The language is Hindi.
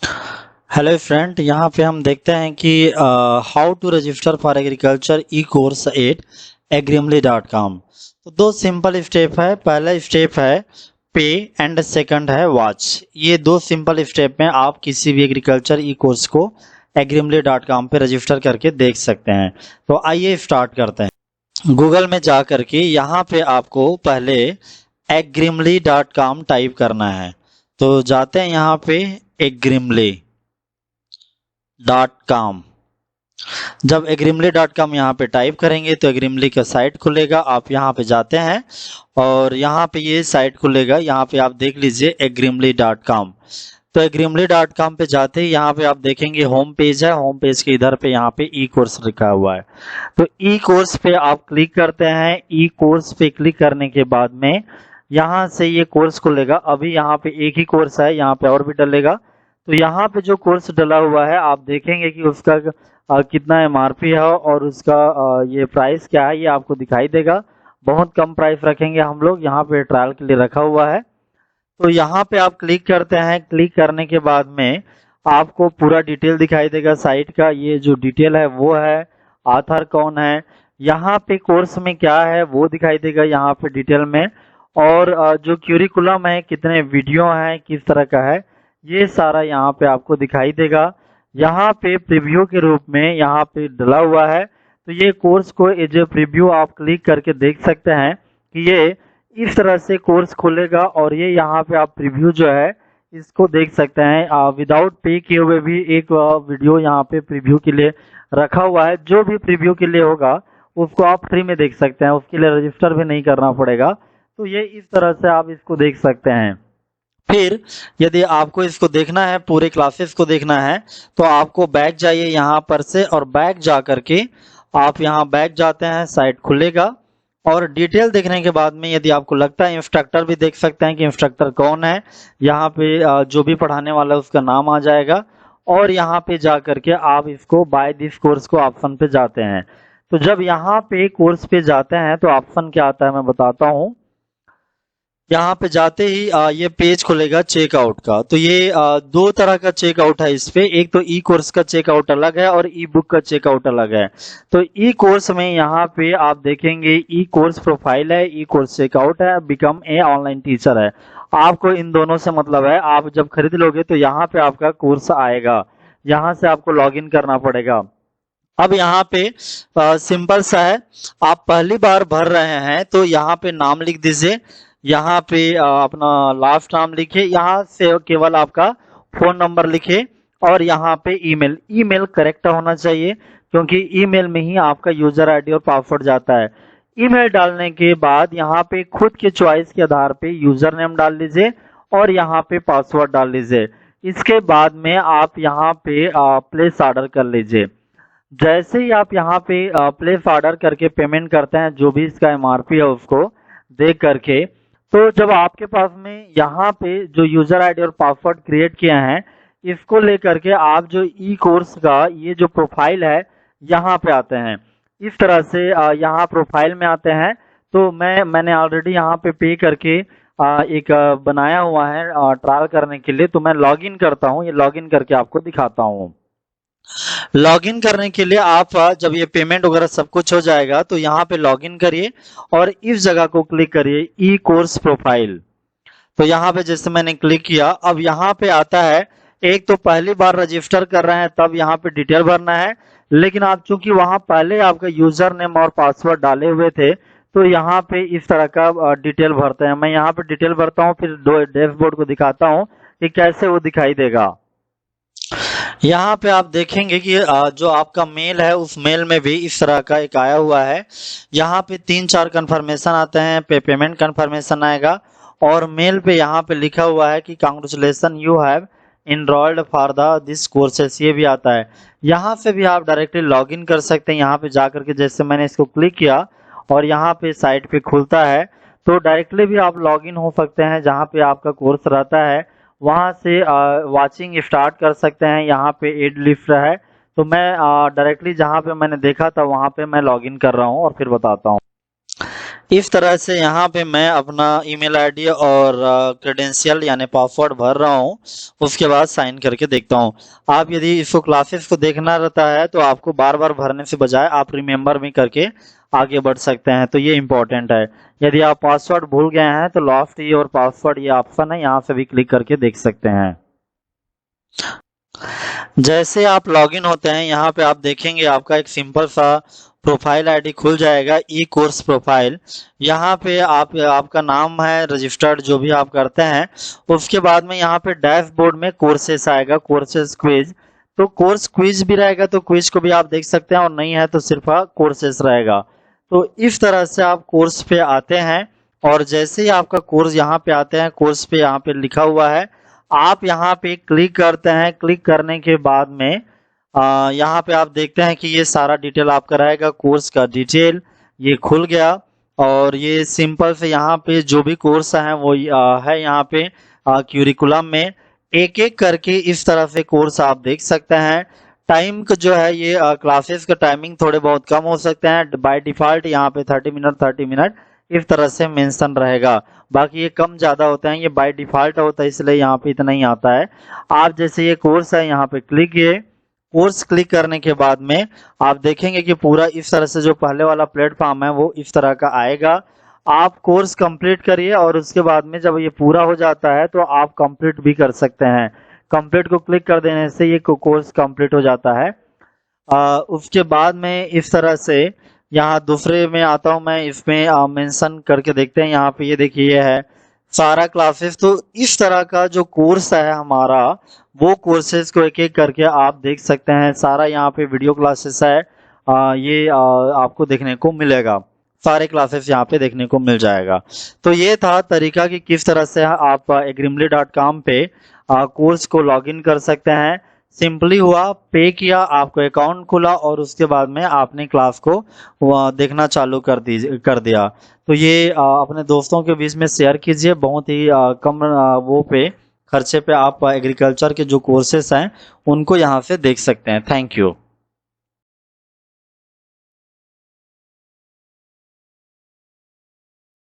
हेलो फ्रेंड, यहाँ पे हम देखते हैं कि how to register for agriculture e course at agrimly.com। तो दो सिंपल स्टेप है। पहला स्टेप है पे एंड सेकंड है वॉच। ये दो सिंपल स्टेप में आप किसी भी एग्रीकल्चर ई कोर्स को agrimly.com पे रजिस्टर करके देख सकते हैं। तो आइए स्टार्ट करते हैं। गूगल में जा करके यहाँ पे आपको पहले agrimly.com टाइप करना है। तो जाते हैं यहाँ पे agrimly.com। जब agrimly.com यहाँ पे टाइप करेंगे तो agrimly का साइट खुलेगा। आप यहाँ पे जाते हैं और यहाँ पे ये साइट खुलेगा। यहाँ पे आप देख लीजिए agrimly.com। तो agrimly.com पे जाते ही यहाँ पे आप देखेंगे होम पेज है। होम पेज के इधर पे यहाँ पे ई कोर्स लिखा हुआ है। तो ई कोर्स पे आप क्लिक करते हैं। ई कोर्स पे क्लिक करने के बाद में यहाँ से ये कोर्स खुलेगा। अभी यहाँ पे एक ही कोर्स है, यहाँ पे और भी डलेगा। तो यहाँ पे जो कोर्स डला हुआ है आप देखेंगे कि उसका कितना एमआरपी है और उसका ये प्राइस क्या है, ये आपको दिखाई देगा। बहुत कम प्राइस रखेंगे हम लोग, यहाँ पे ट्रायल के लिए रखा हुआ है। तो यहाँ पे आप क्लिक करते हैं। क्लिक करने के बाद में आपको पूरा डिटेल दिखाई देगा साइट का। ये जो डिटेल है वो है, ऑथर कौन है, यहाँ पे कोर्स में क्या है वो दिखाई देगा यहाँ पे डिटेल में। और जो क्यूरिकुलम है, कितने वीडियो हैं, किस तरह का है, ये सारा यहाँ पे आपको दिखाई देगा। यहाँ पे प्रीव्यू के रूप में यहाँ पे डला हुआ है। तो ये कोर्स को एज ए प्रीव्यू आप क्लिक करके देख सकते हैं कि ये इस तरह से कोर्स खुलेगा। और ये यहाँ पे आप प्रीव्यू जो है इसको देख सकते हैं। विदाउट पे किए हुए भी एक वीडियो यहाँ पे प्रीव्यू के लिए रखा हुआ है। जो भी प्रीव्यू के लिए होगा उसको आप फ्री में देख सकते हैं, उसके लिए रजिस्टर भी नहीं करना पड़ेगा। तो ये इस तरह से आप इसको देख सकते हैं। फिर यदि आपको इसको देखना है, पूरे क्लासेस को देखना है, तो आपको बैक जाइए यहाँ पर से और बैक जा करके आप यहाँ बैक जाते हैं, साइट खुलेगा। और डिटेल देखने के बाद में यदि आपको लगता है, इंस्ट्रक्टर भी देख सकते हैं कि इंस्ट्रक्टर कौन है। यहाँ पे जो भी पढ़ाने वाला है उसका नाम आ जाएगा। और यहाँ पे जा करके आप इसको बाय दिस कोर्स को ऑप्शन पे जाते हैं। तो जब यहाँ पे कोर्स पे जाते हैं तो ऑप्शन क्या आता है मैं बताता हूँ। यहाँ पे जाते ही ये पेज खुलेगा चेकआउट का। तो ये दो तरह का चेकआउट है इस पे। एक तो ई कोर्स का चेकआउट अलग है और ई बुक का चेकआउट अलग है। तो ई कोर्स में यहाँ पे आप देखेंगे ई कोर्स प्रोफाइल है, ई कोर्स चेकआउट है, बिकम ए ऑनलाइन टीचर है। आपको इन दोनों से मतलब है। आप जब खरीद लोगे तो यहाँ पे आपका कोर्स आएगा, यहाँ से आपको लॉग इन करना पड़ेगा। अब यहाँ पे सिंपल सा है, आप पहली बार भर रहे हैं तो यहाँ पे नाम लिख दीजिए। यहाँ पे अपना लास्ट नाम लिखे, यहाँ से केवल आपका फोन नंबर लिखे। और यहाँ पे ईमेल, ईमेल करेक्ट होना चाहिए क्योंकि ईमेल में ही आपका यूजर आईडी और पासवर्ड जाता है। ईमेल डालने के बाद यहाँ पे खुद के चॉइस के आधार पे यूजर नेम डाल लीजिए और यहाँ पे पासवर्ड डाल लीजिए। इसके बाद में आप यहाँ पे प्लेस ऑर्डर कर लीजिए। जैसे ही आप यहाँ पे प्लेस ऑर्डर करके पेमेंट करते हैं, जो भी इसका एमआरपी है उसको देख करके, तो जब आपके पास में यहाँ पे जो यूजर आईडी और पासवर्ड क्रिएट किए हैं, इसको लेकर के आप जो ई कोर्स का ये जो प्रोफाइल है यहाँ पे आते हैं। इस तरह से यहाँ प्रोफाइल में आते हैं। तो मैंने ऑलरेडी यहाँ पे करके एक बनाया हुआ है ट्रायल करने के लिए। तो मैं लॉगिन करता हूँ, ये लॉगिन करके आपको दिखाता हूँ। लॉगिन करने के लिए आप जब ये पेमेंट वगैरह सब कुछ हो जाएगा तो यहाँ पे लॉगिन करिए और इस जगह को क्लिक करिए ई कोर्स प्रोफाइल। तो यहाँ पे जैसे मैंने क्लिक किया, अब यहाँ पे आता है, एक तो पहली बार रजिस्टर कर रहे हैं तब यहाँ पे डिटेल भरना है। लेकिन आप चूंकि वहां पहले आपका यूजर नेम और पासवर्ड डाले हुए थे तो यहाँ पे इस तरह का डिटेल भरते हैं। मैं यहाँ पे डिटेल भरता हूँ, फिर डैशबोर्ड को दिखाता हूँ कि कैसे वो दिखाई देगा। यहाँ पे आप देखेंगे कि जो आपका मेल है उस मेल में भी इस तरह का एक आया हुआ है। यहाँ पे 3-4 कन्फर्मेशन आते हैं, पेमेंट कन्फर्मेशन आएगा और मेल पे यहाँ पे लिखा हुआ है कि congratulation you have enrolled for the this courses, ये भी आता है। यहाँ से भी आप डायरेक्टली लॉगिन कर सकते हैं। यहाँ पे जा करके जैसे मैंने इसको क्लिक किया और यहाँ पे साइट पे खुलता है, तो डायरेक्टली भी आप लॉगिन हो सकते हैं। जहाँ पे आपका कोर्स रहता है वहां से वाचिंग स्टार्ट कर सकते हैं। यहाँ पे एड लिस्ट है, तो मैं डायरेक्टली जहाँ पे मैंने देखा था वहां पे मैं लॉगिन कर रहा हूँ और फिर बताता हूँ। इस तरह से यहाँ पे मैं अपना ईमेल आईडी और क्रेडेंशियल यानी पासवर्ड भर रहा हूँ, उसके बाद साइन करके देखता हूँ। आप यदि इसको क्लासेस को देखना रहता है तो आपको बार बार भरने से बजाय आप रिमेंबर भी करके आगे बढ़ सकते हैं, तो ये इम्पोर्टेंट है। यदि आप पासवर्ड भूल गए हैं तो लॉस्ट योर पासवर्ड ये ऑप्शन है, यहाँ से भी क्लिक करके देख सकते हैं। जैसे आप लॉगिन होते हैं यहाँ पे आप देखेंगे आपका एक सिंपल सा प्रोफाइल आईडी खुल जाएगा, ई कोर्स प्रोफाइल। यहाँ पे आपका नाम है रजिस्टर्ड जो भी आप करते हैं, उसके बाद में यहाँ पे डैशबोर्ड में कोर्सेस आएगा, कोर्सेस क्विज। तो कोर्स क्विज भी रहेगा तो क्विज को भी आप देख सकते हैं, और नहीं है तो सिर्फ कोर्सेस रहेगा। तो इस तरह से आप कोर्स पे आते हैं, और जैसे ही आपका कोर्स यहाँ पे आते हैं, कोर्स पे यहाँ पे लिखा हुआ है, आप यहाँ पे क्लिक करते हैं। क्लिक करने के बाद में यहाँ पे आप देखते हैं कि ये सारा डिटेल आपका रहेगा, कोर्स का डिटेल ये खुल गया। और ये सिंपल से यहाँ पे जो भी कोर्स है वो है यहाँ पे क्यूरिकुलम में एक एक करके इस तरह से कोर्स आप देख सकते हैं। टाइम का जो है ये क्लासेस का टाइमिंग थोड़े बहुत कम हो सकते हैं, बाय डिफॉल्ट यहाँ पे 30 मिनट इस तरह से मेंशन रहेगा। बाकी ये कम ज़्यादा होते हैं, ये बाय डिफॉल्ट होता है इसलिए यहाँ पे इतना ही आता है। आप जैसे ये कोर्स है यहाँ पे क्लिक किए, कोर्स क्लिक करने के बाद में आप देखेंगे कि पूरा इस तरह से जो पहले वाला प्लेटफॉर्म है वो इस तरह का आएगा। आप कोर्स कंप्लीट करिए और उसके बाद में जब ये पूरा हो जाता है तो आप कंप्लीट भी कर सकते हैं। कंप्लीट को क्लिक कर देने से ये कोर्स कंप्लीट हो जाता है। उसके बाद में इस तरह से यहाँ दूसरे में आता हूँ मैं, इसमें मेंशन करके देखते हैं। यहाँ पे ये देखिए ये है सारा क्लासेस। तो इस तरह का जो कोर्स है हमारा वो कोर्सेज को एक एक करके आप देख सकते हैं। सारा यहाँ पे वीडियो क्लासेस है, ये आपको देखने को मिलेगा, सारे क्लासेस यहाँ पे देखने को मिल जाएगा। तो ये था तरीका कि किस तरह से आप agrimly.com पे कोर्स को लॉगिन कर सकते हैं। सिंपली हुआ, पे किया, आपको अकाउंट खुला और उसके बाद में आपने क्लास को देखना चालू कर दिया। तो ये अपने दोस्तों के बीच में शेयर कीजिए। बहुत ही कम वो पे खर्चे पे आप एग्रीकल्चर के जो कोर्सेस हैं उनको यहाँ से देख सकते हैं। Thank you.